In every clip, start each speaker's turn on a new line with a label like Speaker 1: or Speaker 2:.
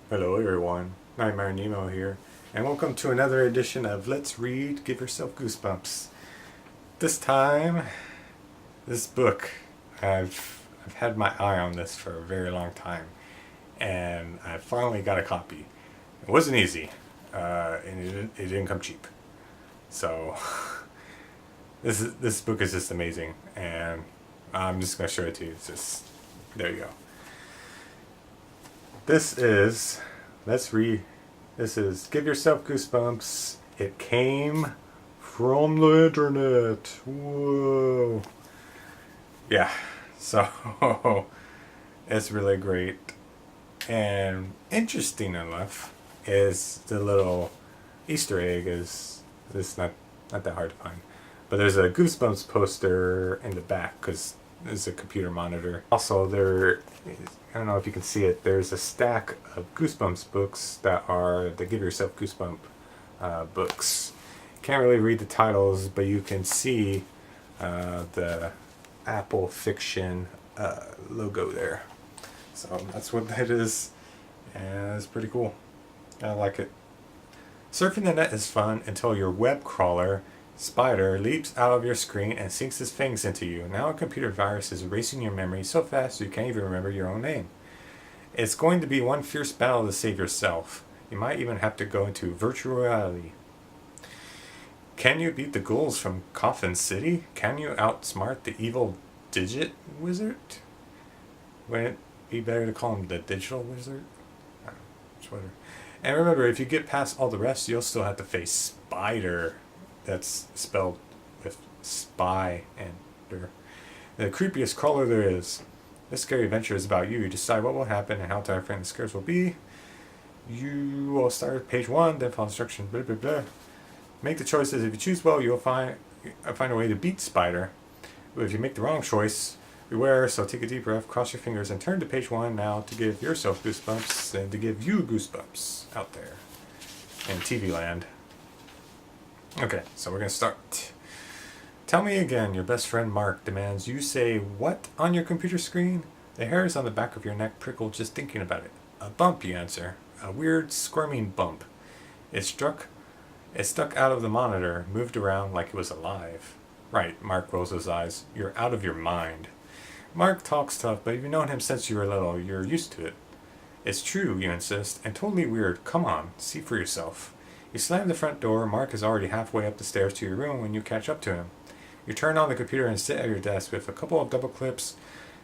Speaker 1: Hello everyone, Nightmare Nemo here, and welcome to another edition of Let's Read Give Yourself Goosebumps. This time, this book, I've had my eye on this for a very long time, and I finally got a copy. It wasn't easy, and it didn't come cheap. So, this book is just amazing, and I'm just going to show it to you. It's just, there you go. This is, let's read, this is Give Yourself Goosebumps. It came from the internet. Whoa. Yeah, so it's really great. And interesting enough is the little Easter egg is not that hard to find. But there's a Goosebumps poster in the back because there's a computer monitor. Also, I don't know if you can see it, there's a stack of Goosebumps books that are the Give Yourself Goosebump books. Can't really read the titles, but you can see the Apple Fiction logo there. So that's what that is, and it's pretty cool. I like it. Surfing the net is fun until your web crawler spider leaps out of your screen and sinks his fangs into you. Now a computer virus is erasing your memory so fast you can't even remember your own name. It's going to be one fierce battle to save yourself. You might even have to go into virtual reality. Can you beat the ghouls from Coffin City? Can you outsmart the evil digit wizard? Wouldn't it be better to call him the digital wizard? I don't know, it's whatever. And remember, if you get past all the rest, you'll still have to face Spider. That's spelled with spy and der. The creepiest crawler there is. This scary adventure is about you. You decide what will happen and how terrifying the scares will be. You will start at page 1, then follow instructions, blah blah blah. Make the choices. If you choose well, you'll find a way to beat Spider. But if you make the wrong choice, beware, so take a deep breath, cross your fingers, and turn to page 1 now to give yourself goosebumps and to give you goosebumps out there in TV land. Okay, so we're going to start. Tell me again, your best friend Mark demands you say what on your computer screen? The hairs on the back of your neck prickle just thinking about it. A bump, you answer. A weird, squirming bump. It stuck out of the monitor, moved around like it was alive. Right, Mark rolls his eyes. You're out of your mind. Mark talks tough, but you've known him since you were little. You're used to it. It's true, you insist, and totally weird. Come on, see for yourself. You slam the front door. Mark is already halfway up the stairs to your room when you catch up to him. You turn on the computer and sit at your desk with a couple of double clips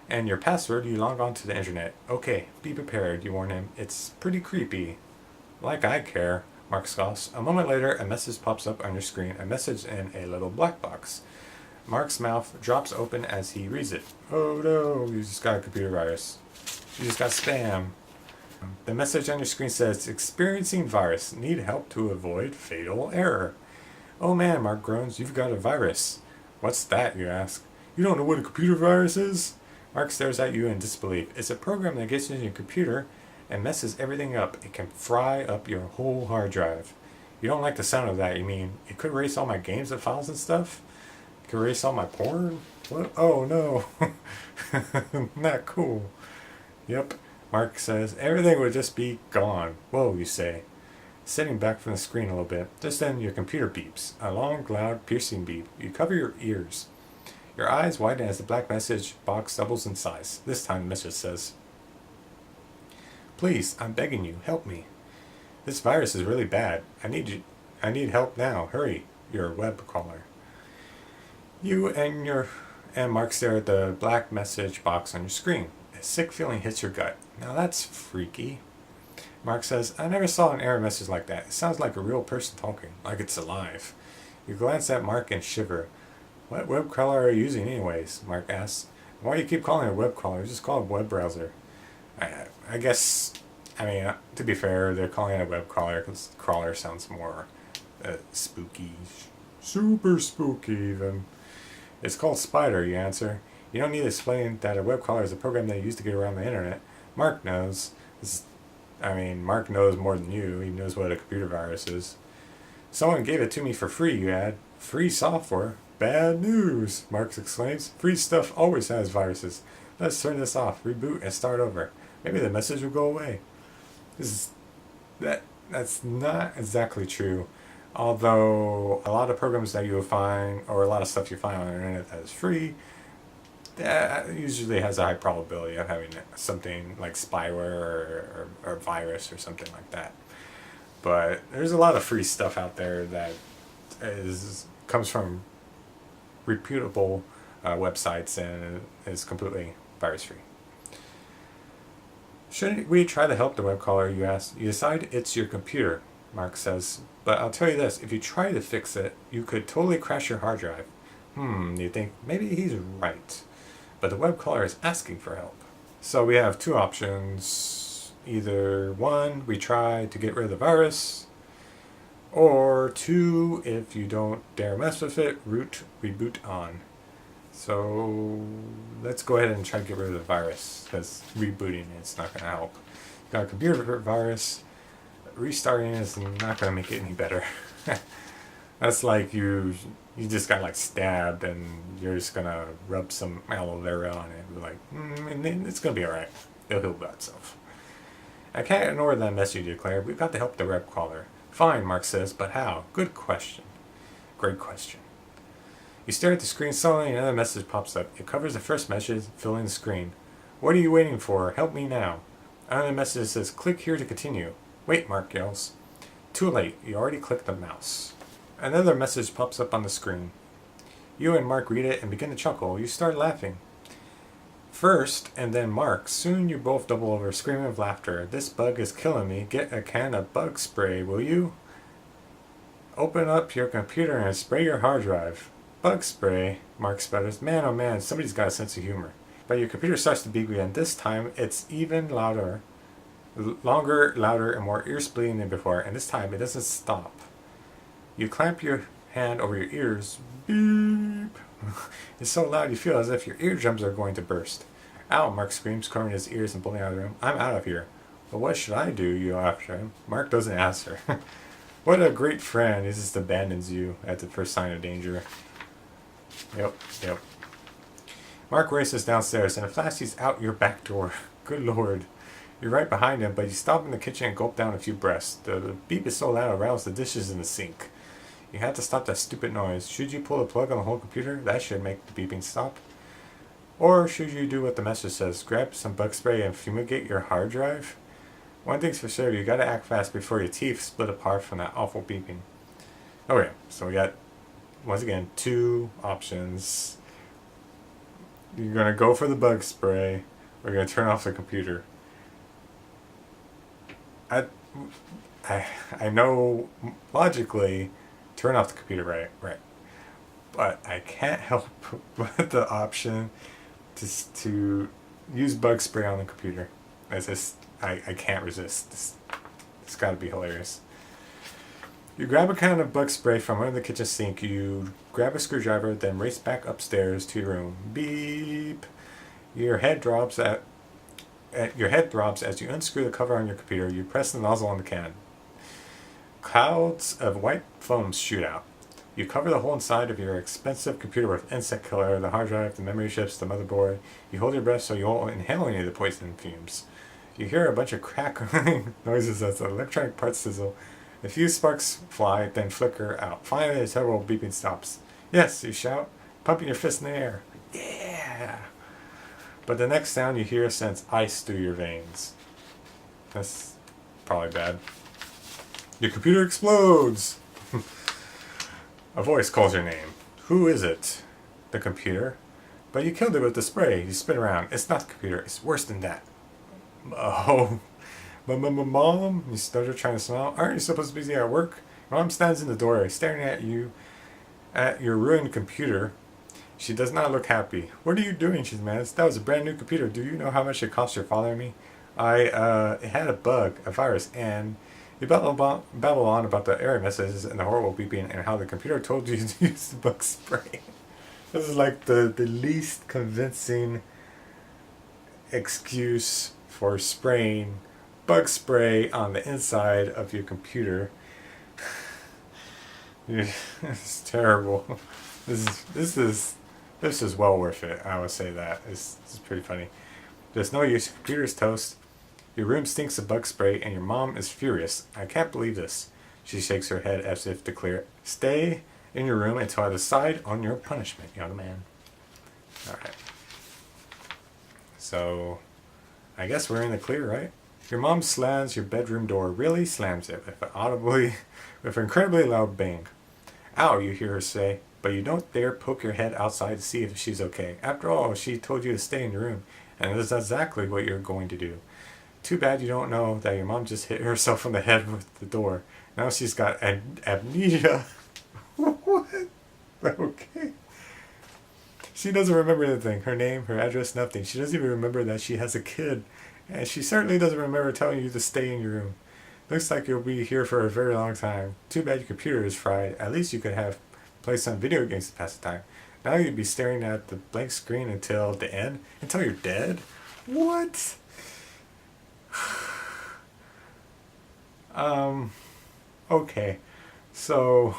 Speaker 1: and your password. You log on to the internet. Okay, be prepared, you warn him. It's pretty creepy. Like I care, Mark scoffs. A moment later, a message pops up on your screen, a message in a little black box. Mark's mouth drops open as he reads it. Oh no, you just got a computer virus. You just got spam. The message on your screen says, experiencing virus. Need help to avoid fatal error. Oh man, Mark groans, you've got a virus. What's that, you ask? You don't know what a computer virus is? Mark stares at you in disbelief. It's a program that gets into your computer and messes everything up. It can fry up your whole hard drive. You don't like the sound of that, you mean? It could erase all my games and files and stuff? It could erase all my porn? What? Oh no. Not cool. Yep. Mark says, everything would just be gone. Whoa, you say. Sitting back from the screen a little bit. Just then your computer beeps. A long, loud, piercing beep. You cover your ears. Your eyes widen as the black message box doubles in size. This time the message says, please, I'm begging you, help me. This virus is really bad. I need help now. Hurry. You're a web crawler. You and Mark stare at the black message box on your screen. A sick feeling hits your gut. Now that's freaky. Mark says, I never saw an error message like that. It sounds like a real person talking, like it's alive. You glance at Mark and shiver. What web crawler are you using anyways? Mark asks. Why do you keep calling it a web crawler? Just call it a web browser. I guess, to be fair, they're calling it a web crawler because crawler sounds more spooky. Super spooky even. It's called Spider, you answer. You don't need to explain that a web crawler is a program they use to get around the internet. Mark knows. Mark knows more than you. He knows what a computer virus is. Someone gave it to me for free, you add. Free software? Bad news, Mark exclaims. Free stuff always has viruses. Let's turn this off, reboot, and start over. Maybe the message will go away. This is, that's not exactly true. Although a lot of programs that you will find, or a lot of stuff you find on the internet that is free, that usually has a high probability of having something like spyware or virus or something like that. But there's a lot of free stuff out there that comes from reputable websites and is completely virus free. Should we try to help the web caller, you ask? You decide it's your computer, Mark says. But I'll tell you this, if you try to fix it, you could totally crash your hard drive. You think, maybe he's right. But the web caller is asking for help. So we have two options. Either one, we try to get rid of the virus, or two, if you don't dare mess with it, reboot on. So let's go ahead and try to get rid of the virus, because rebooting it's not going to help. You got a computer virus, restarting is not going to make it any better. That's like you just got like stabbed and you're just going to rub some aloe vera on it. Like, it's going to be alright. It'll heal by itself. I can't ignore that message, you declare. We've got to help the web caller. Fine, Mark says, but how? Good question. Great question. You stare at the screen slowly and another message pops up. It covers the first message, filling the screen. What are you waiting for? Help me now. Another message says, click here to continue. Wait, Mark yells. Too late. You already clicked the mouse. Another message pops up on the screen. You and Mark read it and begin to chuckle. You start laughing. First, and then Mark. Soon you both double over, screaming with laughter. This bug is killing me. Get a can of bug spray, will you? Open up your computer and spray your hard drive. Bug spray, Mark sputters. Man, oh man, somebody's got a sense of humor. But your computer starts to beep again. This time, it's even louder. Longer, louder, and more ear-splitting than before. And this time, it doesn't stop. You clamp your hand over your ears. Beep. It's so loud you feel as if your eardrums are going to burst. Ow, Mark screams, covering his ears and pulling out of the room. I'm out of here. But what should I do, you yell after him. Mark doesn't answer. What a great friend. He just abandons you at the first sign of danger. Yep. Mark races downstairs. In a flash, he's out your back door. Good lord. You're right behind him, but you stop in the kitchen and gulp down a few breaths. The beep is so loud it rattles the dishes in the sink. You have to stop that stupid noise. Should you pull the plug on the whole computer? That should make the beeping stop. Or should you do what the message says? Grab some bug spray and fumigate your hard drive? One thing's for sure, you gotta act fast before your teeth split apart from that awful beeping. Okay, so we got, once again, two options. You're gonna go for the bug spray, or you're gonna turn off the computer. I know logically, turn off the computer, right. But I can't help but the option to use bug spray on the computer. I can't resist. It's got to be hilarious. You grab a can of bug spray from under the kitchen sink. You grab a screwdriver, then race back upstairs to your room. Beep. Your head throbs as you unscrew the cover on your computer. You press the nozzle on the can. Clouds of white foam shoot out. You cover the whole inside of your expensive computer with insect killer, the hard drive, the memory chips, the motherboard. You hold your breath so you won't inhale any of the poison fumes. You hear a bunch of crackling noises as the electronic parts sizzle. A few sparks fly, then flicker out. Finally, a terrible beeping stops. Yes, you shout, pumping your fist in the air. Yeah! But the next sound you hear sends ice through your veins. That's probably bad. Your computer explodes! A voice calls your name. Who is it? The computer. But you killed it with the spray. You spin around. It's not the computer. It's worse than that. Oh. Mom? You stutter, trying to smile. Aren't you supposed to be busy at work? Mom stands in the doorway, staring at you, at your ruined computer. She does not look happy. What are you doing? She demands. That was a brand new computer. Do you know how much it cost your father and me? It had a bug, a virus, and you babble on about the error messages and the horrible beeping and how the computer told you to use the bug spray. This is like the least convincing excuse for spraying bug spray on the inside of your computer. It's terrible. This is well worth it. I would say that. It's pretty funny. There's no use. Your computer's toast. Your room stinks of bug spray and your mom is furious. I can't believe this. She shakes her head as if to clear. Stay in your room until I decide on your punishment, young man. Alright. So, I guess we're in the clear, right? Your mom slams your bedroom door, really slams it with an incredibly loud bang. Ow, you hear her say, but you don't dare poke your head outside to see if she's okay. After all, she told you to stay in your room, and that's exactly what you're going to do. Too bad you don't know that your mom just hit herself on the head with the door. Now she's got amnesia. What? Okay. She doesn't remember anything. Her name, her address, nothing. She doesn't even remember that she has a kid. And she certainly doesn't remember telling you to stay in your room. Looks like you'll be here for a very long time. Too bad your computer is fried. At least you could have play some video games to pass the time. Now you'd be staring at the blank screen until the end? Until you're dead? What? Okay. So,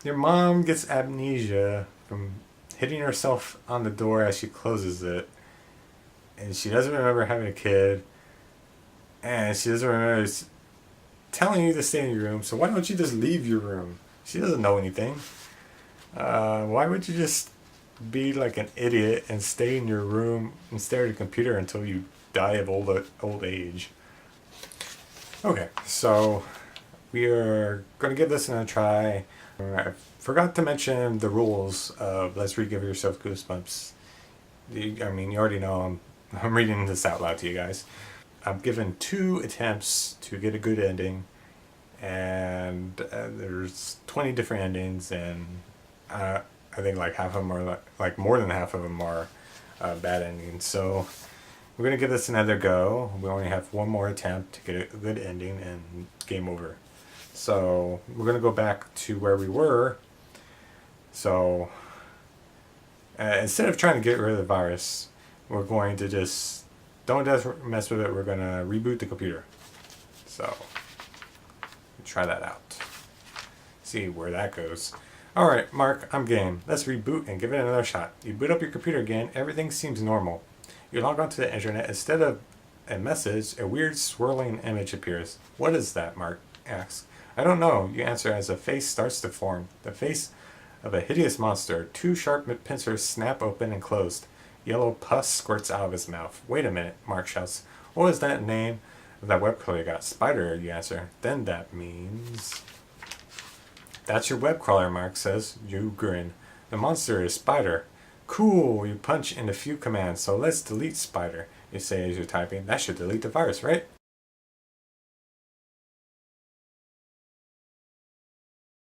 Speaker 1: your mom gets amnesia from hitting herself on the door as she closes it. And she doesn't remember having a kid. And she doesn't remember telling you to stay in your room. So why don't you just leave your room? She doesn't know anything. Why would you just be like an idiot and stay in your room and stare at a computer until you die of old age? Okay, so we are going to give this another try. I forgot to mention the rules of Let's Read Give Yourself Goosebumps. I mean, you already know I'm reading this out loud to you guys. I'm given 2 attempts to get a good ending, and there's 20 different endings, and I think like half of them are like more than half of them are bad endings. So we're gonna give this another go. We only have one more attempt to get a good ending, and game over. So we're gonna go back to where we were. So instead of trying to get rid of the virus, we're going to just don't mess with it. We're gonna reboot the computer. So try that out. See where that goes. Alright, Mark, I'm game. Let's reboot and give it another shot. You boot up your computer again, everything seems normal. You log onto the internet. Instead of a message, a weird swirling image appears. What is that? Mark asks. I don't know, you answer as a face starts to form. The face of a hideous monster. 2 sharp pincers snap open and closed. Yellow pus squirts out of his mouth. Wait a minute, Mark shouts. What was that name of that web crawler you got? Spider, you answer. Then that means... That's your web crawler, Mark says. You grin. The monster is Spider. Cool, you punch in a few commands, so let's delete Spider, you say as you're typing. That should delete the virus, right?